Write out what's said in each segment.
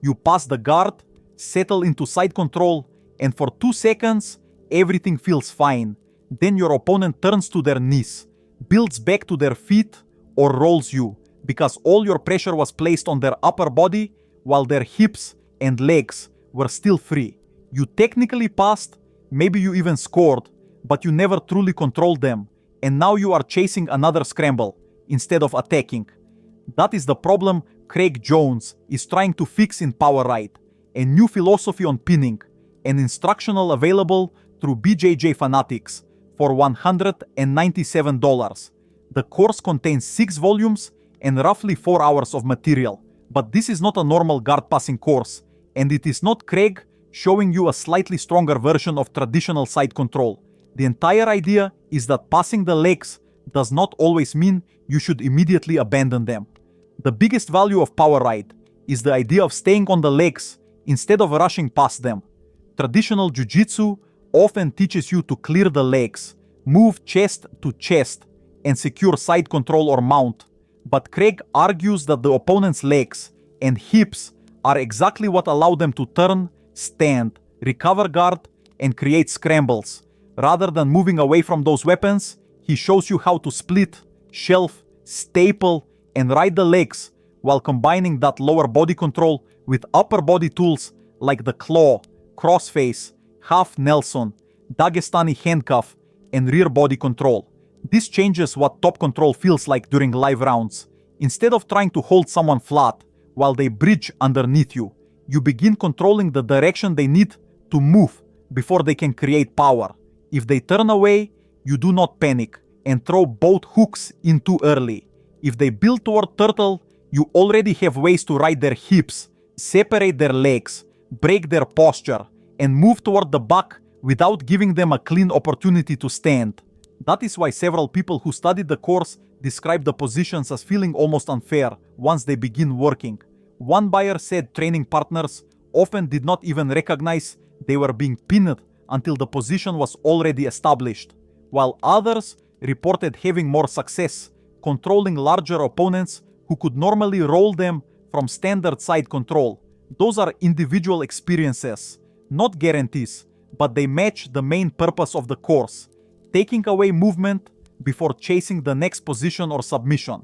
You pass the guard, settle into side control, and for 2 seconds, everything feels fine. Then your opponent turns to their knees, builds back to their feet, or rolls you, because all your pressure was placed on their upper body while their hips and legs were still free. You technically passed, maybe you even scored, but you never truly controlled them, and now you are chasing another scramble instead of attacking. That is the problem Craig Jones is trying to fix in Power Ride, a new philosophy on pinning, an instructional available through BJJ Fanatics for $197. The course contains 6 volumes and roughly 4 hours of material, but this is not a normal guard passing course, and it is not Craig showing you a slightly stronger version of traditional side control. The entire idea is that passing the legs does not always mean you should immediately abandon them. The biggest value of Power Ride is the idea of staying on the legs instead of rushing past them. Traditional Jiu-Jitsu often teaches you to clear the legs, move chest to chest, and secure side control or mount. But Craig argues that the opponent's legs and hips are exactly what allow them to turn, stand, recover guard, and create scrambles. Rather than moving away from those weapons, he shows you how to split, shelf, staple, and ride the legs while combining that lower body control with upper body tools like the claw, crossface, half Nelson, Dagestani handcuff, and rear body control. This changes what top control feels like during live rounds. Instead of trying to hold someone flat while they bridge underneath you, you begin controlling the direction they need to move before they can create power. If they turn away, you do not panic and throw both hooks in too early. If they build toward turtle, you already have ways to ride their hips, separate their legs, break their posture, and move toward the back without giving them a clean opportunity to stand. That is why several people who studied the course describe the positions as feeling almost unfair once they begin working. One buyer said training partners often did not even recognize they were being pinned until the position was already established, while others reported having more success controlling larger opponents who could normally roll them from standard side control. Those are individual experiences, not guarantees, but they match the main purpose of the course, taking away movement before chasing the next position or submission.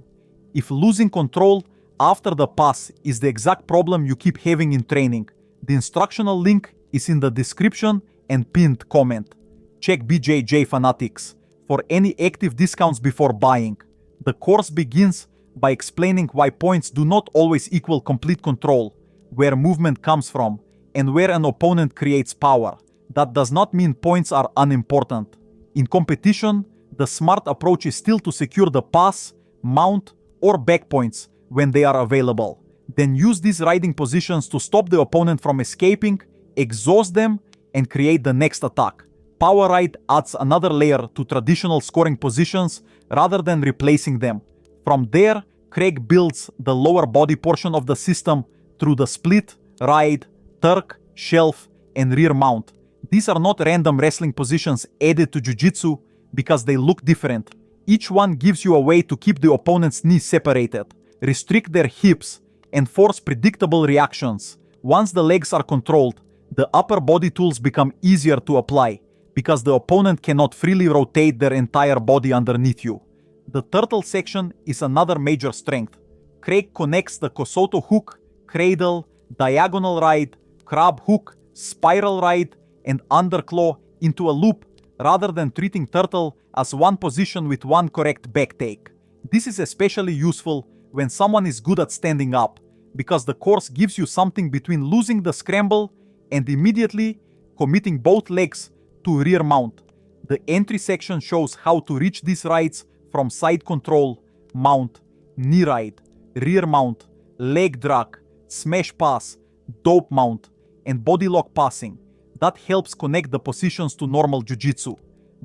If losing control after the pass is the exact problem you keep having in training, the instructional link is in the description and pinned comment. Check BJJ Fanatics for any active discounts before buying. The course begins by explaining why points do not always equal complete control, where movement comes from, and where an opponent creates power. That does not mean points are unimportant. In competition, the smart approach is still to secure the pass, mount, or back points when they are available. Then use these riding positions to stop the opponent from escaping, exhaust them, and create the next attack. Power Ride adds another layer to traditional scoring positions rather than replacing them. From there, Craig builds the lower body portion of the system through the split, ride, Turk, shelf, and rear mount. These are not random wrestling positions added to Jiu-Jitsu because they look different. Each one gives you a way to keep the opponent's knees separated, restrict their hips, and force predictable reactions. Once the legs are controlled, the upper body tools become easier to apply because the opponent cannot freely rotate their entire body underneath you. The turtle section is another major strength. Craig connects the Kosoto hook, cradle, diagonal ride, crab hook, spiral ride, and underclaw into a loop rather than treating turtle as one position with one correct back take. This is especially useful when someone is good at standing up, because the course gives you something between losing the scramble and immediately committing both legs to rear mount. The entry section shows how to reach these rides from side control, mount, knee ride, rear mount, leg drag, smash pass, dope mount, and body lock passing. That helps connect the positions to normal jiu-jitsu.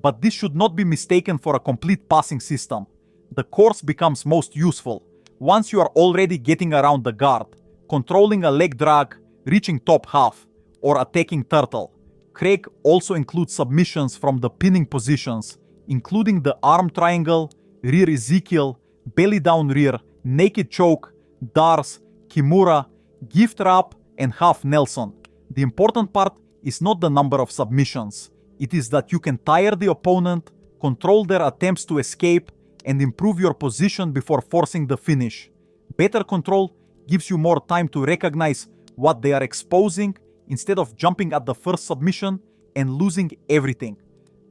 But this should not be mistaken for a complete passing system. The course becomes most useful once you are already getting around the guard, controlling a leg drag, reaching top half, or attacking turtle. Craig also includes submissions from the pinning positions, including the arm triangle, rear Ezekiel, belly down rear, naked choke, Dars, Kimura, gift wrap, and half Nelson. The important part is not the number of submissions. It is that you can tire the opponent, control their attempts to escape, and improve your position before forcing the finish. Better control gives you more time to recognize what they are exposing instead of jumping at the first submission and losing everything.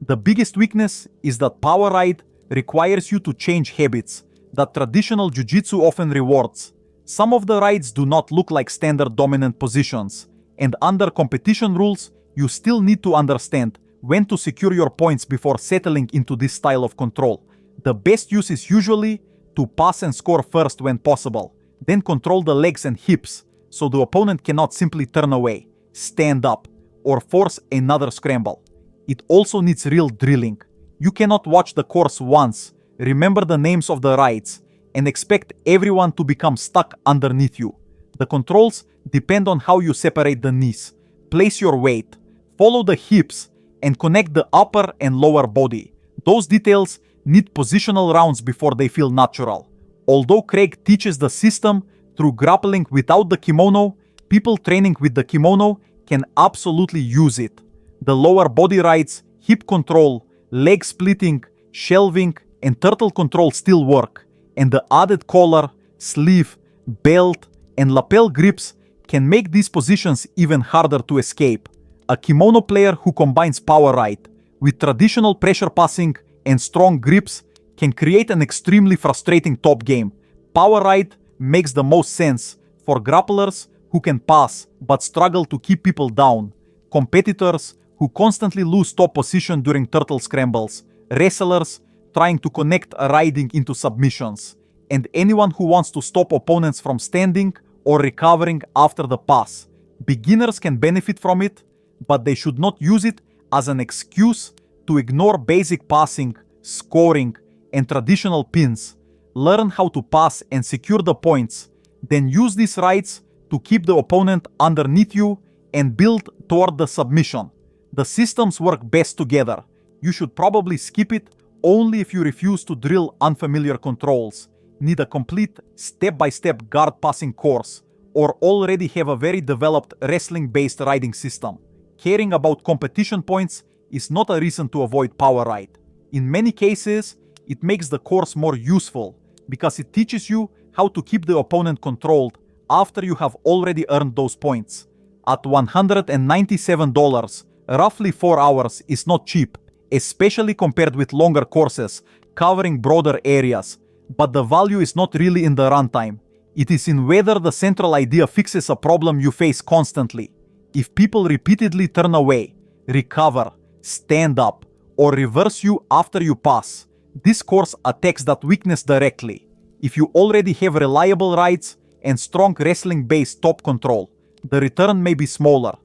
The biggest weakness is that power ride requires you to change habits that traditional jiu-jitsu often rewards. Some of the rides do not look like standard dominant positions, and under competition rules, you still need to understand when to secure your points before settling into this style of control. The best use is usually to pass and score first when possible, then control the legs and hips so the opponent cannot simply turn away, stand up, or force another scramble. It also needs real drilling. You cannot watch the course once, remember the names of the rides, and expect everyone to become stuck underneath you. The controls depend on how you separate the knees, place your weight, follow the hips, and connect the upper and lower body. Those details need positional rounds before they feel natural. Although Craig teaches the system through grappling without the kimono, people training with the kimono can absolutely use it. The lower body rides, hip control, leg splitting, shelving, and turtle control still work, and the added collar, sleeve, belt, and lapel grips can make these positions even harder to escape. A kimono player who combines power ride with traditional pressure passing and strong grips can create an extremely frustrating top game. Power ride makes the most sense for grapplers who can pass but struggle to keep people down, competitors who constantly lose top position during turtle scrambles, wrestlers trying to connect a riding into submissions, and anyone who wants to stop opponents from standing or recovering after the pass. Beginners can benefit from it, but they should not use it as an excuse to ignore basic passing, scoring, and traditional pins. Learn how to pass and secure the points, then use these rides to keep the opponent underneath you and build toward the submission. The systems work best together. You should probably skip it only if you refuse to drill unfamiliar controls, need a complete step-by-step guard passing course, or already have a very developed wrestling-based riding system. Caring about competition points is not a reason to avoid power ride. In many cases, it makes the course more useful because it teaches you how to keep the opponent controlled after you have already earned those points. At $197, roughly 4 hours is not cheap, especially compared with longer courses covering broader areas, but the value is not really in the runtime. It is in whether the central idea fixes a problem you face constantly. If people repeatedly turn away, recover, stand up, or reverse you after you pass, this course attacks that weakness directly. If you already have reliable rides and strong wrestling-based top control, the return may be smaller.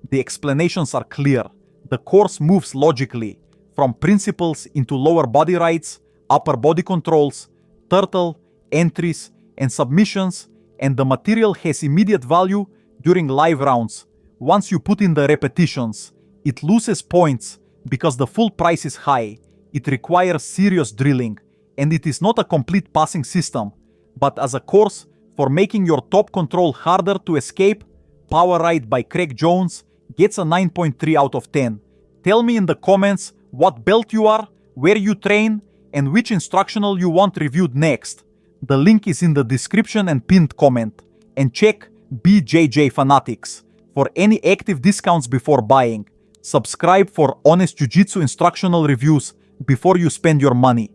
The explanations are clear. The course moves logically from principles into lower body rides, upper body controls, turtle, entries, and submissions, and the material has immediate value during live rounds. Once you put in the repetitions, it loses points because the full price is high. It requires serious drilling, and it is not a complete passing system, but as a course for making your top control harder to escape, Power Ride by Craig Jones gets a 9.3 out of 10. Tell me in the comments what belt you are, where you train, and which instructional you want reviewed next. The link is in the description and pinned comment. And check BJJ Fanatics for any active discounts before buying. Subscribe for honest jiu-jitsu instructional reviews before you spend your money.